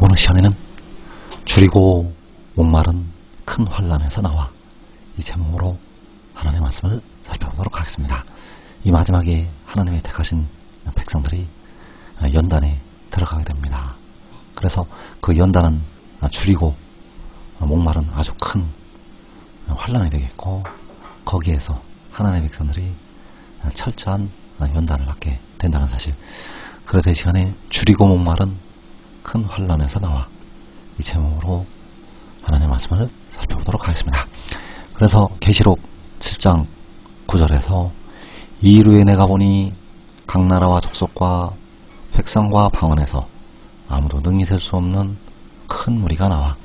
오늘 시간에는 줄이고 목마른 큰 환란에서 나와 이 제목으로 하나님의 말씀을 살펴보도록 하겠습니다. 이 마지막에 하나님의 택하신 백성들이 연단에 들어가게 됩니다. 그래서 그 연단은 줄이고 목마른 아주 큰 환란이 되겠고, 거기에서 하나님의 백성들이 철저한 연단을 받게 된다는 사실. 그래서 이 시간에 줄이고 목마른 큰 환란에서 나와 이 제목으로 하나님의 말씀을 살펴보도록 하겠습니다. 그래서 계시록 7장 9절에서 이일후에 내가 보니 각 나라와 족속과 백성과 방언에서 아무도 능히 셀 수 없는 큰 무리가 나와.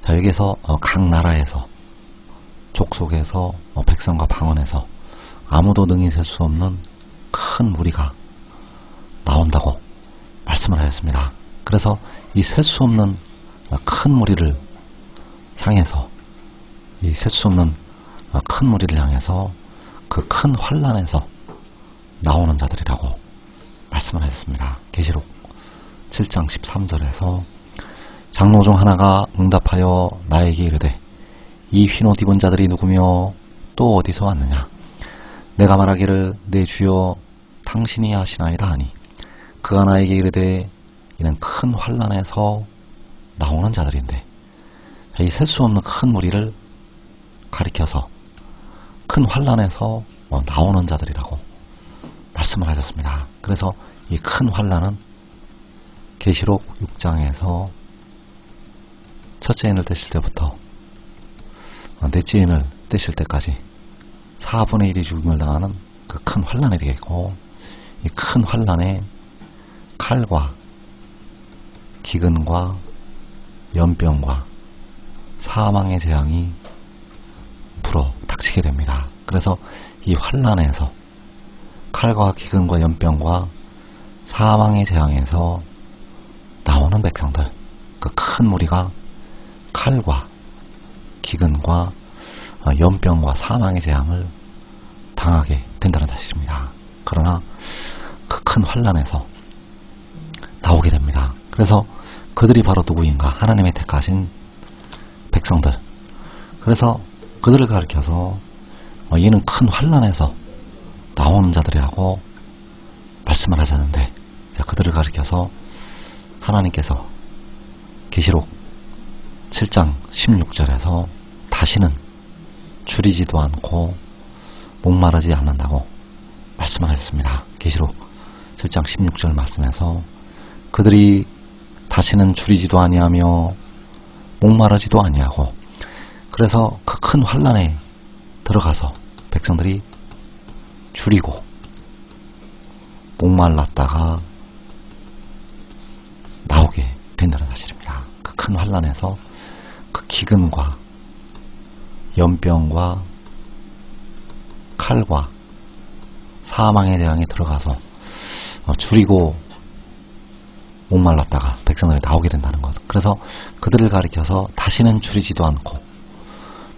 자, 여기에서 각 나라에서 족속에서 백성과 방언에서 아무도 능히 셀 수 없는 큰 무리가 나온다고 말씀을 하였습니다. 그래서 이 셀 수 없는 큰 무리를 향해서, 이 셀 수 없는 큰 무리를 향해서 그 큰 환란에서 나오는 자들이라고 말씀을 하셨습니다. 계시록 7장 13절에서 장로 중 하나가 응답하여 나에게 이르되 이 흰옷 입은 자들이 누구며 또 어디서 왔느냐? 내가 말하기를 내 주여 당신이 하시나이다 하니 그가 나에게 이르되 이는 큰 환란에서 나오는 자들인데, 이 셀 수 없는 큰 무리를 가리켜서 큰 환란에서 나오는 자들이라고 말씀을 하셨습니다. 그래서 이 큰 환란은 계시록 6장에서 첫째 인을 떼실 때부터 넷째 인을 떼실 때까지 4분의 1이 죽임을 당하는 그 큰 환란이 되겠고, 이 큰 환란에 칼과 기근과 연병과 사망의 재앙이 불어 닥치게 됩니다. 그래서 이 환란에서, 칼과 기근과 연병과 사망의 재앙에서 나오는 백성들, 그 큰 무리가 칼과 기근과 연병과 사망의 재앙을 당하게 된다는 사실입니다. 그러나 그 큰 환란에서 나오게 됩니다. 그래서 그들이 바로 누구인가? 하나님의 택하신 백성들. 그래서 그들을 가리켜서 얘는 큰 환란에서 나오는 자들이라고 말씀을 하셨는데, 그들을 가리켜서 하나님께서 계시록 7장 16절에서 다시는 줄이지도 않고 목마르지 않는다고 말씀을 하셨습니다. 계시록 7장 16절 말씀에서 그들이 다시는 줄이지도 아니하며 목마르지도 아니하고, 그래서 그 큰 환란에 들어가서 백성들이 줄이고 목말랐다가 나오게 된다는 사실입니다. 그 큰 환란에서 그 기근과 연병과 칼과 사망의 재앙에 들어가서 줄이고 목말랐다가 백성들이 나오게 된다는 것. 그래서 그들을 가리켜서 다시는 줄이지도 않고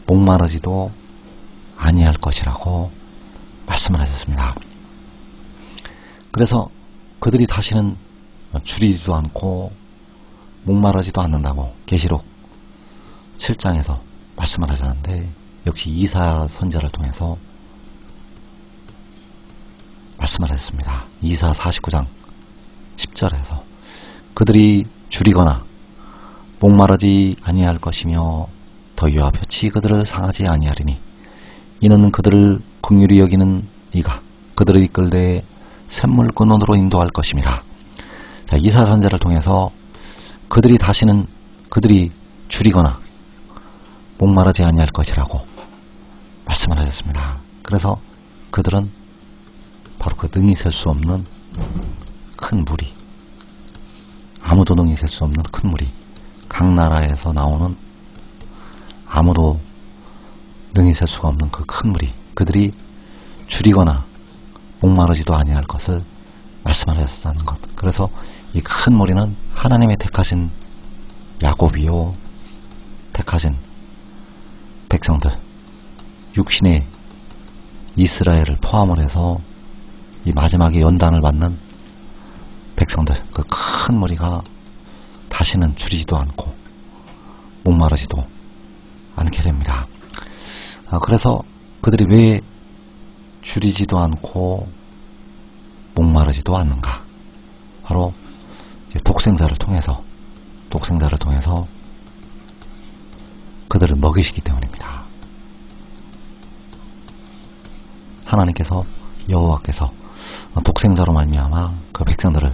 목마르지도 아니할 것이라고 말씀을 하셨습니다. 그래서 그들이 다시는 줄이지도 않고 목마르지도 않는다고 계시록 7장에서 말씀을 하셨는데, 역시 이사야 선지자를 통해서 말씀을 하셨습니다. 이사야 49장 10절에서 그들이 줄이거나 목마르지 아니할 것이며 더위와 볕이 그들을 상하지 아니하리니 이는 그들을 긍휼히 여기는 이가 그들을 이끌되 샘물 근원으로 인도할 것임이라. 자, 이사야 선지자를 통해서 그들이 줄이거나 목마르지 아니할 것이라고 말씀을 하셨습니다. 그래서 그들은 바로 그 능히 셀 수 없는 큰 무리, 아무도 능히 셀 수 없는 큰 무리, 각 나라에서 나오는 아무도 능히 셀 수가 없는 그 큰 무리, 그들이 줄이거나 목마르지도 아니할 것을 말씀하셨다는 것. 그래서 이 큰 무리는 하나님의 택하신 야곱이요, 택하신 백성들, 육신의 이스라엘을 포함을 해서 이 마지막에 연단을 받는 백성들, 그 큰 무리가 다시는 줄이지도 않고 목마르지도 않게 됩니다. 그래서 그들이 왜 줄이지도 않고 목마르지도 않는가? 바로 독생자를 통해서 그들을 먹이시기 때문입니다. 하나님께서, 여호와께서 독생자로 말미암아 그 백성들을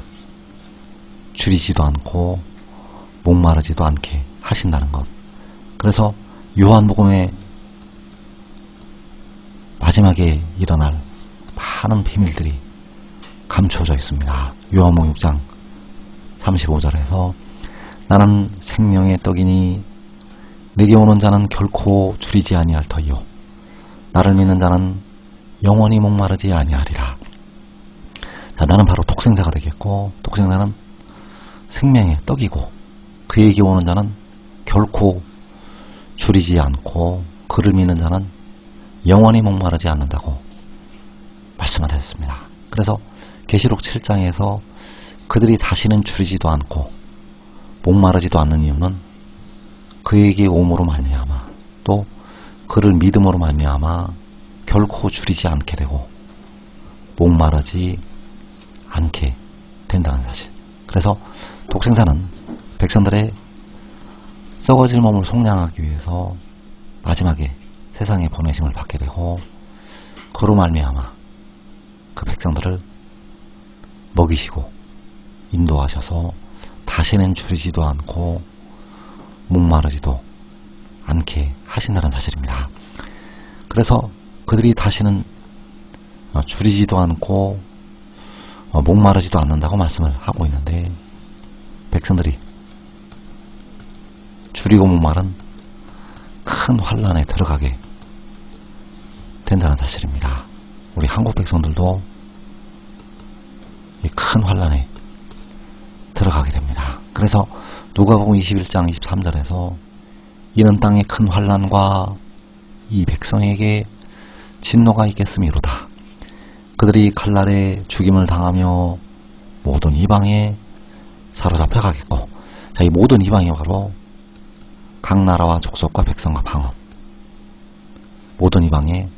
줄이지도 않고 목마르지도 않게 하신다는 것. 그래서 요한복음의 마지막에 일어날 많은 비밀들이 감춰져 있습니다. 요한복음 6장 35절에서 나는 생명의 떡이니 내게 오는 자는 결코 줄이지 아니할 터이요 나를 믿는 자는 영원히 목마르지 아니하리라. 자, 나는 바로 독생자가 되겠고 독생자는 생명의 떡이고 그에게 오는 자는 결코 줄이지 않고 그를 믿는 자는 영원히 목마르지 않는다고 말씀을 하셨습니다. 그래서 계시록 7장에서 그들이 다시는 줄이지도 않고 목마르지도 않는 이유는 그에게 오므로 말미암아 또 그를 믿음으로 말미암아 결코 줄이지 않게 되고 목마르지 않게 된다는 사실. 그래서 독생자는 백성들의 썩어질 몸을 속량하기 위해서 마지막에 세상에 보내심을 받게 되고 그로 말미암아 그 백성들을 먹이시고 인도하셔서 다시는 줄이지도 않고 목마르지도 않게 하신다는 사실입니다. 그래서 그들이 다시는 줄이지도 않고 목마르지도 않는다고 말씀을 하고 있는데 백성들이 줄이고 목마른 큰 환란에 들어가게 된다는 사실입니다. 우리 한국 백성들도 이 큰 환란에 들어가게 됩니다. 그래서 누가복음 21장 23절에서 이는 땅에 큰 환란과 이 백성에게 진노가 있겠음이로다. 그들이 칼날에 죽임을 당하며 모든 이방에 사로잡혀 가겠고, 자, 이 모든 이방이 바로 각 나라와 족속과 백성과 방언, 모든 이방에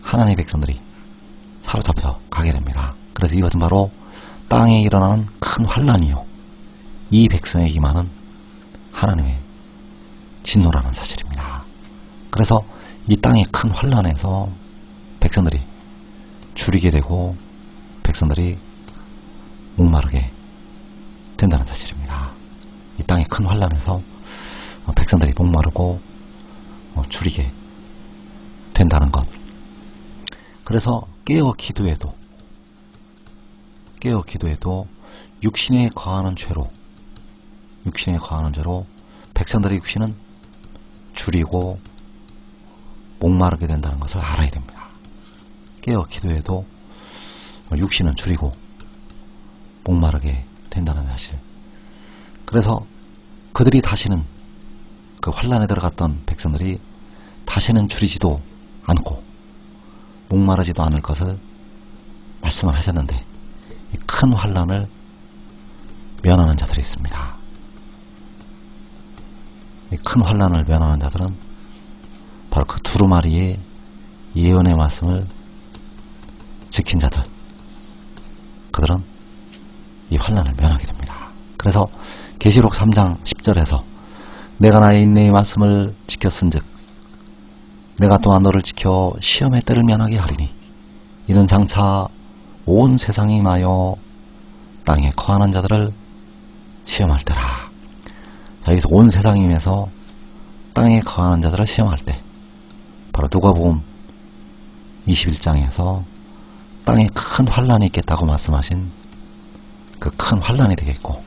하나님의 백성들이 사로잡혀 가게 됩니다. 그래서 이것은 바로 땅에 일어나는 큰 환란이요 이 백성에게 임하는 하나님의 진노라는 사실입니다. 그래서 이 땅의 큰 환란에서 백성들이 줄이게 되고 백성들이 목마르게 된다는 사실입니다. 이 땅의 큰 환란에서 백성들이 목마르고 줄이게 된다는 것. 그래서 깨어 기도해도 육신에 거하는 죄로 백성들의 육신은 줄이고 목마르게 된다는 것을 알아야 됩니다. 깨어 기도해도 육신은 줄이고 목마르게 된다는 사실. 그래서 그들이 다시는 그 환란에 들어갔던 백성들이 다시는 줄이지도 않고 목마르지도 않을 것을 말씀을 하셨는데 이 큰 환란을 면하는 자들이 있습니다. 이 큰 환란을 면하는 자들은 바로 그 두루마리의 예언의 말씀을 지킨 자들, 그들은 이 환란을 면하게 됩니다. 그래서 계시록 3장 10절에서 내가 나의 인내의 말씀을 지켰은즉 내가 또한 너를 지켜 시험의 때를 면하게 하리니 이는 장차 온 세상이 임하여 땅에 거하는 자들을 시험할 때라. 자, 여기서 온 세상이 임해서 땅에 거하는 자들을 시험할 때 바로 누가복음 21장에서 땅에 큰 환란이 있겠다고 말씀하신 그 큰 환란이 되겠고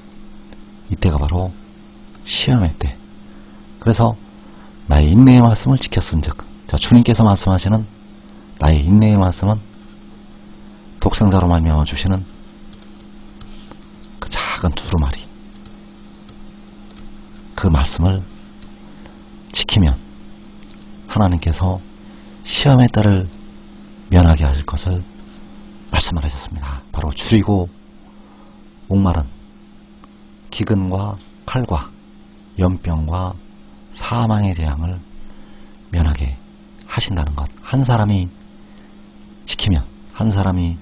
이때가 바로 시험의 때. 그래서 나의 인내의 말씀을 지켰은즉, 자, 주님께서 말씀하시는 나의 인내의 말씀은 독생자로 말미암아 주시는 그 작은 두루마리, 그 말씀을 지키면 하나님께서 시험의 때를 면하게 하실 것을 말씀을 하셨습니다. 바로 줄이고 목마른 기근과 칼과 연병과 사망의 재앙을 면하게 하신다는 것. 한 사람이 지키면, 한 사람이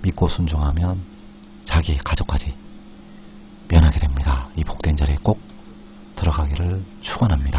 믿고 순종하면 자기 가족까지 면하게 됩니다. 이 복된 자리에 꼭 들어가기를 축원합니다.